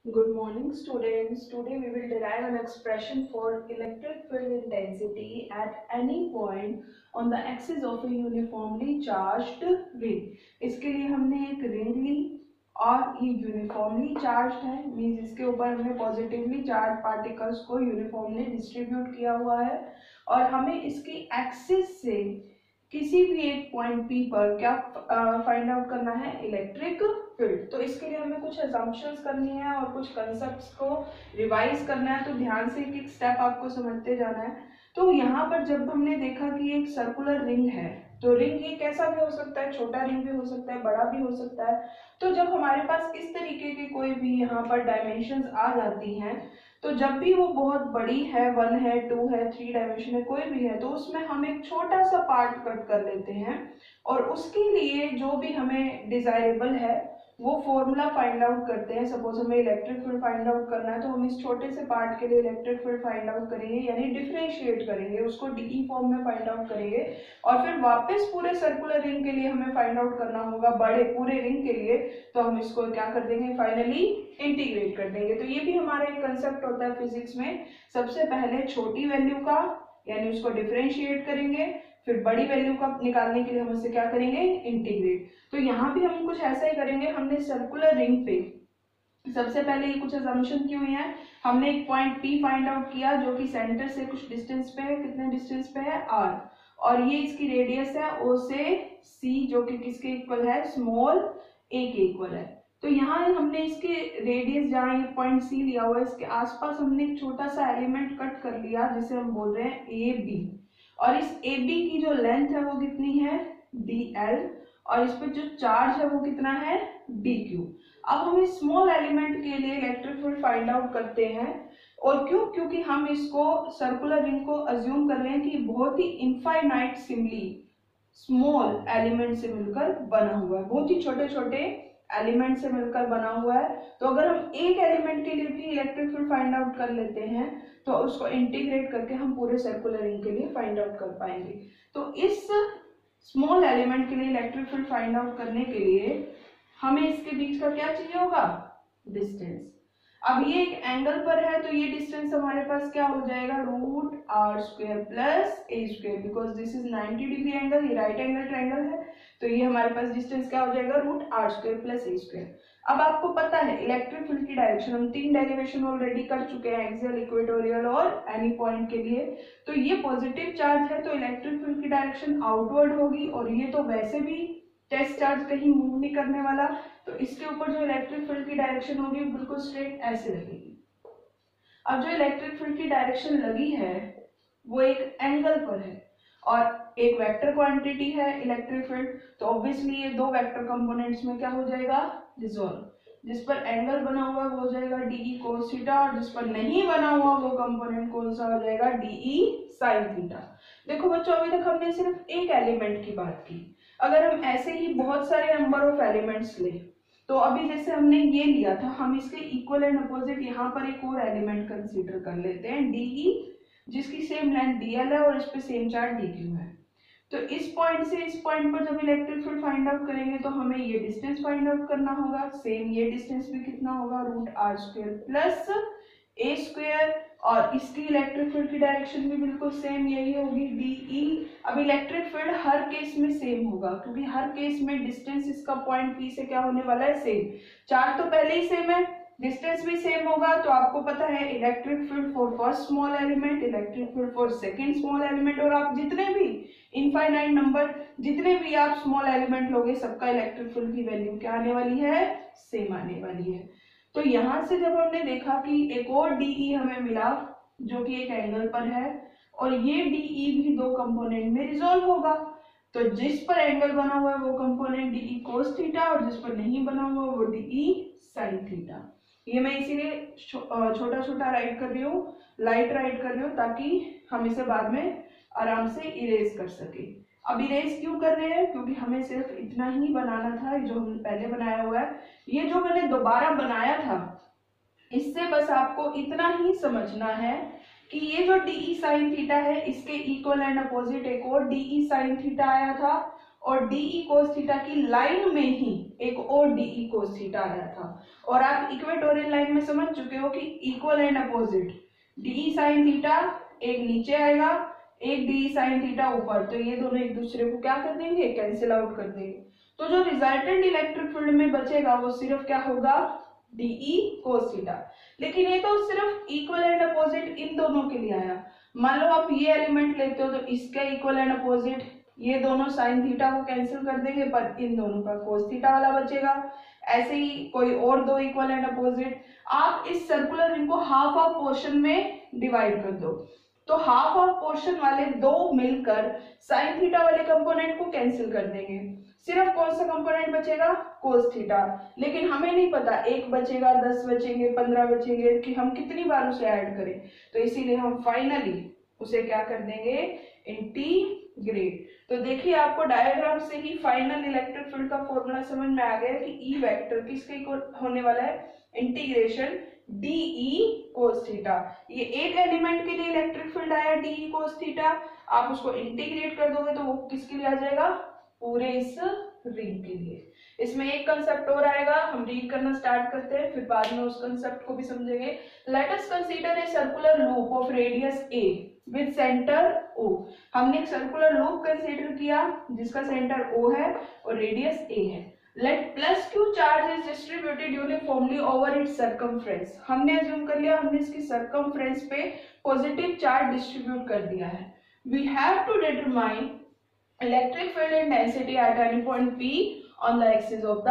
Good morning, students. Today we will derive an expression for electric field intensity at any point on the axis of a uniformly charged ring. इसके लिए हमने एक ring ली और ये uniformly charged है, means इसके ऊपर हमने पॉजिटिवली चार्ज पार्टिकल्स को यूनिफॉर्मली डिस्ट्रीब्यूट किया हुआ है और हमें इसकी एक्सिस से किसी भी एक पॉइंट पी पर क्या फाइंड आउट करना है, इलेक्ट्रिक फील्ड। तो इसके लिए हमें कुछ असम्पशंस करनी है और कुछ कंसेप्ट्स को रिवाइज करना है, तो ध्यान से एक एक स्टेप आपको समझते जाना है। तो यहाँ पर जब हमने देखा कि एक सर्कुलर रिंग है, तो रिंग ये कैसा भी हो सकता है, छोटा रिंग भी हो सकता है, बड़ा भी हो सकता है। तो जब हमारे पास इस तरीके के कोई भी यहाँ पर डायमेंशंस आ जाती हैं, तो जब भी वो बहुत बड़ी है, 1 है, 2 है, 3 डायमेंशन है, कोई भी है, तो उसमें हम एक छोटा सा पार्ट कट कर लेते हैं और उसके लिए जो भी हमें डिजायरेबल है वो फॉर्मूला फाइंड आउट करते हैं। सपोज हमें इलेक्ट्रिक फील्ड फाइंड आउट करना है, तो हम इस छोटे से पार्ट के लिए इलेक्ट्रिक फील्ड फाइंड आउट करेंगे, यानी डिफरेंशिएट करेंगे, उसको डीई फॉर्म में फाइंड आउट करेंगे और फिर वापस पूरे सर्कुलर रिंग के लिए हमें फाइंड आउट करना होगा, बड़े पूरे रिंग के लिए। तो हम इसको क्या कर देंगे, फाइनली इंटीग्रेट कर देंगे। तो ये भी हमारा एक कंसेप्ट होता है फिजिक्स में, सबसे पहले छोटी वैल्यू का यानी उसको डिफरेंशिएट करेंगे, फिर बड़ी वैल्यू का निकालने के लिए हम उसे क्या करेंगे, इंटीग्रेट। तो यहाँ भी हम कुछ ऐसा ही करेंगे। हमने सर्कुलर रिंग पे सबसे पहले ये कुछ असम्पशन की हुई है। हमने एक पॉइंट पी फाइंड आउट किया जो कि सेंटर से कुछ डिस्टेंस पे है, कितने डिस्टेंस पे है, आर, और ये इसकी रेडियस है ओ से सी, जो कि किसके इक्वल है, स्मॉल ए के इक्वल है। तो यहाँ हमने इसके रेडियस, जहाँ ये पॉइंट सी लिया हुआ है, इसके आसपास हमने एक छोटा सा एलिमेंट कट कर लिया जिसे हम बोल रहे हैं ए बी, और इस ए बी की जो लेंथ है वो कितनी है, डी एल, और इस पर जो चार्ज है वो कितना है, डी क्यू। अब हम इस स्मॉल एलिमेंट के लिए इलेक्ट्रिक फील्ड फाइंड आउट करते हैं, और क्यों, क्योंकि हम इसको सर्कुलर रिंग को अज्यूम कर रहे हैं कि बहुत ही इनफाइनाइट सिमली स्मॉल एलिमेंट से मिलकर बना हुआ है, बहुत ही छोटे छोटे एलिमेंट से मिलकर बना हुआ है। तो अगर हम एक एलिमेंट के लिए भी इलेक्ट्रिक फील्ड फाइंड आउट कर लेते हैं, तो उसको इंटीग्रेट करके हम पूरे सर्कुलर रिंग के लिए फाइंड आउट कर पाएंगे। तो इस स्मॉल एलिमेंट के लिए इलेक्ट्रिक फील्ड फाइंड आउट करने के लिए हमें इसके बीच का क्या चाहिए होगा, डिस्टेंस। अब ये एक एंगल पर है, तो ये डिस्टेंस हमारे पास क्या हो जाएगा, root R square plus A square, because this is 90 degree angle, ये राइट एंगल ट्रायंगल है, तो ये हमारे पास डिस्टेंस क्या हो जाएगा, root R square plus A square. अब आपको पता है इलेक्ट्रिक फील्ड की डायरेक्शन, हम 3 डेरिवेशन ऑलरेडी कर चुके हैं, एक्सियल, इक्वेटोरियल और एनी पॉइंट के लिए। तो ये पॉजिटिव चार्ज है, तो इलेक्ट्रिक फील्ड की डायरेक्शन आउटवर्ड होगी, और ये तो वैसे भी टेस्ट चार्ज कहीं मूव नहीं करने वाला, तो इसके ऊपर जो इलेक्ट्रिक फील्ड की डायरेक्शन होगी बिल्कुल स्ट्रेट ऐसे लगेगी। अब जो इलेक्ट्रिक फील्ड की डायरेक्शन लगी है वो एक एंगल पर है और एक वेक्टर क्वांटिटी है इलेक्ट्रिक फील्ड, तो ऑब्वियसली ये दो वेक्टर कंपोनेंट्स में क्या हो जाएगा, डिसॉल्व। जिस पर एंगल बना हुआ वो हो जाएगा डीई कोस थीटा, और जिस पर नहीं बना हुआ वो कंपोनेंट कौन सा हो जाएगा, डीई साइन थीटा। देखो बच्चों, अभी तक हमने सिर्फ एक एलिमेंट की बात की, अगर हम ऐसे ही बहुत सारे नंबर ऑफ एलिमेंट्स ले, तो अभी जैसे हमने ये लिया था, हम इसके इक्वल एंड अपोजिट यहाँ पर एक और एलिमेंट कंसीडर कर लेते हैं, डीई, जिसकी सेम लेंथ डीएल है और इस पे सेम चार्ज डीक्यू है। तो इस पॉइंट से इस पॉइंट पर जब इलेक्ट्रिक फील्ड फाइंड आउट करेंगे तो हमें ये डिस्टेंस फाइंड आउट करना होगा, सेम ये डिस्टेंस भी कितना होगा, root R square plus A square, और इसकी इलेक्ट्रिक फील्ड की डायरेक्शन भी बिल्कुल सेम यही होगी, डीई। अब इलेक्ट्रिक फील्ड हर केस में सेम होगा, क्योंकि हर केस में डिस्टेंस इसका पॉइंट पी से क्या होने वाला है, सेम। चार्ज तो पहले ही सेम है, डिस्टेंस भी सेम होगा, तो आपको पता है electric field for first small element, electric field for second small element, और आप जितने भी इनफाइनाइट नंबर, जितने भी आप स्मॉल एलिमेंट लोगे, सबका इलेक्ट्रिक फील्ड की वैल्यू क्या आने वाली है, सेम आने वाली है। तो यहां से जब हमने देखा कि एक और डीई हमें मिला जो कि एक एंगल पर है, और ये डीई भी दो कंपोनेंट में रिजॉल्व होगा, तो जिस पर एंगल बना हुआ है वो कंपोनेंट डीई कोस थीटा, और जिस पर नहीं बना हुआ वो डीई साइन थीटा। ये मैं इसीलिए छोटा छोटा राइट कर रही हूँ, लाइट राइट कर रही हूँ, ताकि हम इसे बाद में आराम से इरेज कर सके। अब इरेज क्यों कर रहे हैं, क्योंकि हमें सिर्फ इतना ही बनाना था जो हमने पहले बनाया हुआ है। ये जो मैंने दोबारा बनाया था, इससे बस आपको इतना ही समझना है कि ये जो डीई साइन थीटा है, इसके इक्वल एंड अपोजिट एक और डीई साइन थीटा आया था, और डीई कोस थीटा की लाइन में ही एक और डीई कोस थीटा आया था। और आप इक्वेटोरियल लाइन में समझ चुके हो कि equal and opposite, D E sine theta एक नीचे आएगा, एक डीई साइन थीटा ऊपर, तो ये दोनों एक दूसरे को क्या कर देंगे, कैंसिल आउट कर देंगे। तो जो रिजल्टेंट इलेक्ट्रिक फील्ड में बचेगा वो सिर्फ क्या होगा, डीई कोस थीटा। लेकिन ये तो सिर्फ इक्वल एंड अपोजिट इन दोनों के लिए आया। मान लो आप ये एलिमेंट लेते हो तो इसका इक्वल एंड अपोजिट, ये दोनों साइन थीटा को कैंसिल कर देंगे, पर इन दोनों का कोस थीटा वाला बचेगा। ऐसे ही कोई और दो इक्वल एंड अपोजिट, आप इस सर्कुलर रिंग को हाफ ऑफ पोर्शन में डिवाइड कर दो, तो हाफ ऑफ पोर्शन वाले दो मिलकर साइन थीटा वाले कंपोनेंट को कैंसिल कर देंगे। सिर्फ कौन सा कंपोनेंट बचेगा, कोस थीटा। लेकिन हमें नहीं पता 1 बचेगा, 10 बचेंगे, 15 बचेंगे, कि हम कितनी बार उसे ऐड करें। तो इसीलिए हम फाइनली उसे क्या कर देंगे, इंटीग्रेट। तो देखिए आपको डायग्राम से ही फाइनल इलेक्ट्रिक फील्ड का फॉर्मूला समझ में आ गया कि ई वेक्टर किसके इक्वल होने वाला है, इंटीग्रेशन डीई कोस थीटा। ये एक एलिमेंट के लिए इलेक्ट्रिक फील्ड आया डीई कोस थीटा, आप उसको इंटीग्रेट कर दोगे तो वो किसके लिए आ जाएगा, पूरे इस रिंग के लिए। इसमें एक कंसेप्ट और आएगा, हम रीड करना स्टार्ट करते हैं, फिर बाद में उस कंसेप्ट को भी समझेंगे। Let us consider a circular loop of radius A with centre O। हमने एक सर्कुलर लूप कंसीडर किया जिसका सेंटर O है और रेडियस A है। Late plus Q charge is distributed uniformly over it's circumference. हमने अज्यूम कर लिया, हमने इसकी सर्कमफ्रेंस पे पॉजिटिव चार्ज डिस्ट्रीब्यूट कर दिया है। We have to determine electric field intensity at any point P on the axis of the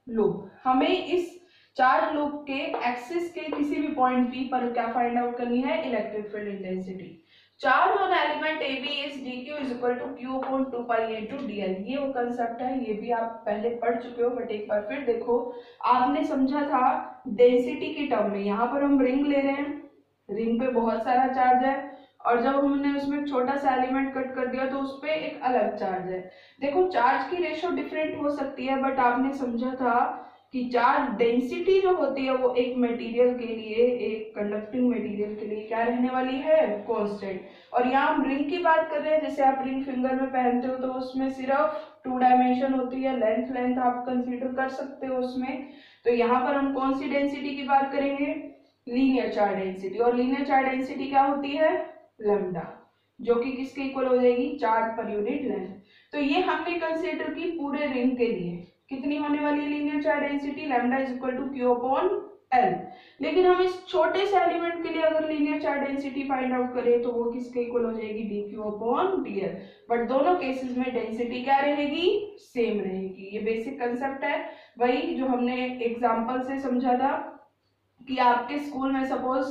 loop. हमें इस चार्ज लूप के एक्सिस के किसी भी पॉइंट P पर क्या फाइंड आउट करनी है, electric field intensity. Charge on element AB is dq is equal to q upon 2 pi into dl। ये वो कंसेप्ट है, ये भी आप पहले पढ़ चुके हो, बट एक बार फिर देखो। आपने समझा था डेंसिटी की टर्म में, यहाँ पर हम रिंग ले रहे हैं, रिंग पे बहुत सारा चार्ज है, और जब हमने उसमें छोटा सा एलिमेंट कट कर दिया तो उस पे एक अलग चार्ज है। देखो चार्ज की रेशो डिफरेंट हो सकती है, बट आपने समझा था कि चार्ज डेंसिटी जो होती है वो एक मटेरियल के लिए, एक कंडक्टिंग मटेरियल के लिए क्या रहने वाली है, कांस्टेंट। और यहाँ हम रिंग की बात कर रहे हैं, जैसे आप रिंग फिंगर में पहनते हो तो उसमें सिर्फ 2 डायमेंशन होती है, लेंथ आप कंसीडर कर सकते हो उसमें। तो यहाँ पर हम कौन सी डेंसिटी की बात करेंगे, लीनियर चार्ज डेंसिटी। और लीनियर चार्ज डेंसिटी क्या होती है, लैम्डा, जो कि किसके इक्वल हो जाएगी, चार्ज पर यूनिट लेंथ। तो ये हमने कंसीडर की पूरे रिंग के लिए, कितनी होने वाली है linear charge density, lambda is equal to Q upon L. लेकिन हम इस छोटे से एलिमेंट के लिए अगर linear charge density find out करें तो वो किसके इक्वल हो जाएगी, D Q upon D L. But दोनों केसेस में डेंसिटी क्या रहेगी, सेम रहेगी। ये बेसिक कंसेप्ट है, वही जो हमने एग्जाम्पल से समझा था कि आपके स्कूल में सपोज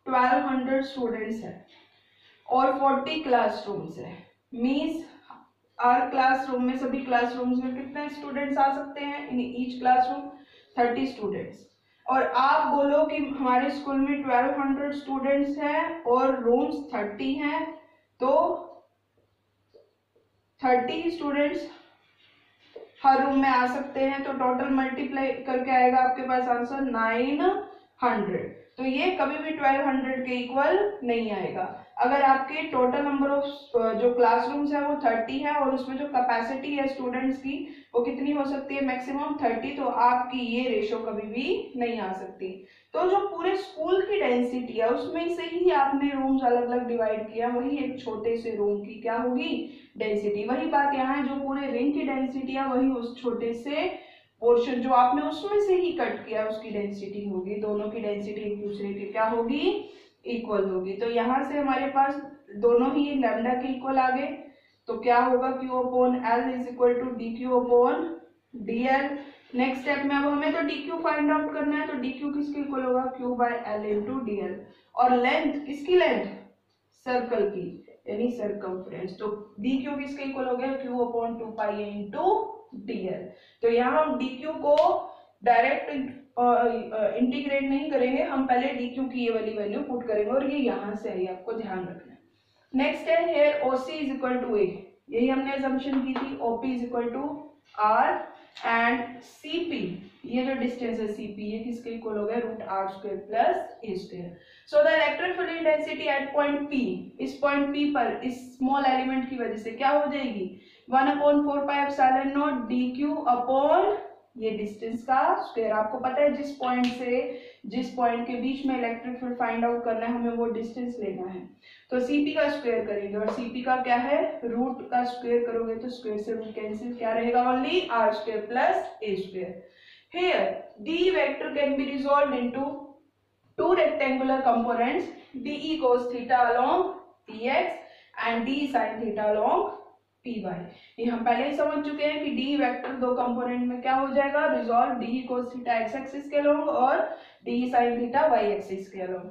1200 स्टूडेंट्स है और 40 क्लासरूम्स है, मीन्स हर क्लासरूम में, सभी क्लासरूम्स में कितने स्टूडेंट्स आ सकते हैं, इन ईच क्लासरूम 30 स्टूडेंट्स। और आप बोलो कि हमारे स्कूल में 1200 स्टूडेंट्स हैं और रूम्स 30 हैं, तो 30 स्टूडेंट्स हर रूम में आ सकते हैं, तो टोटल मल्टीप्लाई करके आएगा आपके पास आंसर 900। तो ये कभी भी 1200 के इक्वल नहीं आएगा। अगर आपके टोटल नंबर ऑफ जो क्लासरूम्स है वो 30 है और उसमें जो कैपेसिटी है स्टूडेंट्स की वो कितनी हो सकती है, मैक्सिमम 30, तो आपकी ये रेशो कभी भी नहीं आ सकती। तो जो पूरे स्कूल की डेंसिटी है उसमें से ही आपने रूम्स अलग अलग डिवाइड किया, वही एक छोटे से रूम की क्या होगी, डेंसिटी। वही बात यहाँ है, जो पूरे रिंग की डेंसिटी है वही उस छोटे से पोर्शन जो आपने उसमें से ही कट किया उसकी डेंसिटी होगी। दोनों की डेंसिटी एक दूसरे के क्या होगी, इक्वल होगी। तो यहाँ से हमारे पास दोनों ही लैम्डा के इक्वल आ गए, तो क्या होगा, Q upon L is equal to D Q upon D L. Next step में अब हमें तो डी क्यू फाइंड आउट करना है, तो डी क्यू किसके इक्वल होगा, Q by L into D L. और लेंथ किसकी, लेंथ सर्कल की, यानी सर्कमफ्रेंस। तो डी क्यू किसके इक्वल हो गया, Q upon 2 pi into dl। तो यहाँ हम dq को डायरेक्ट इंटीग्रेट नहीं करेंगे, हम पहले dq की ये वाली वैल्यू पुट करेंगे और ये यहाँ से आई, आपको ध्यान रखना है। नेक्स्ट है here OC is equal to a, यही हमने असम्पशन की थी। OP is equal to r and CP, ये जो डिस्टेंस है CP, ये किसके इक्वल हो गया, √r square plus a square. So the electric field intensity eight point P, इस पॉइंट P पर इस स्मॉल एलिमेंट की वजह से क्या हो जाएगी, 1/4πε0 dq अपॉन ये डिस्टेंस का स्क्वायर। आपको पता है जिस पॉइंट से जिस पॉइंट के बीच में इलेक्ट्रिक फील्ड फाइंड आउट करना है हमें वो डिस्टेंस लेना है। तो सीपी का स्क्वायर करेंगे और सीपी का क्या है, रूट का स्क्वायर करोगे तो स्क्वायर से रूट कैंसिल, क्या रहेगा only R square plus A square. Here D vector can be resolved into two rectangular components, de cos theta along px and d sin theta along py। ये हम पहले ही समझ चुके हैं कि d वेक्टर दो कंपोनेंट में क्या हो जाएगा, resolve d cos theta x axis के अलोंग और d sin theta y axis के along.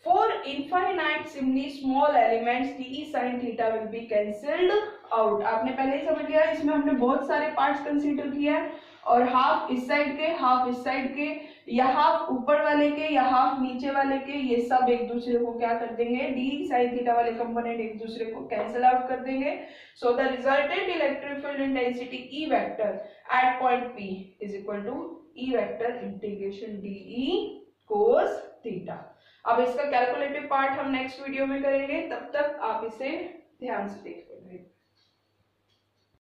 For infinitesimally small elements d sin theta will be cancelled out। आपने पहले ही समझ लिया, इसमें हमने बहुत सारे पार्ट्स कंसीडर किया है और हाफ इस साइड के, हाफ इस साइड के, या हाफ ऊपर वाले के या हाफ नीचे वाले के, ये सब एक दूसरे को क्या कर देंगे, डी साइन थीटा वाले कंपोनेंट एक दूसरे को कैंसिल आउट कर देंगे। So the resultant electric field intensity E vector at point P is equal to E vector integration D E cos theta. अब इसका कैलकुलेटिव पार्ट हम नेक्स्ट वीडियो में करेंगे, तब तक आप इसे ध्यान से देख लेंगे।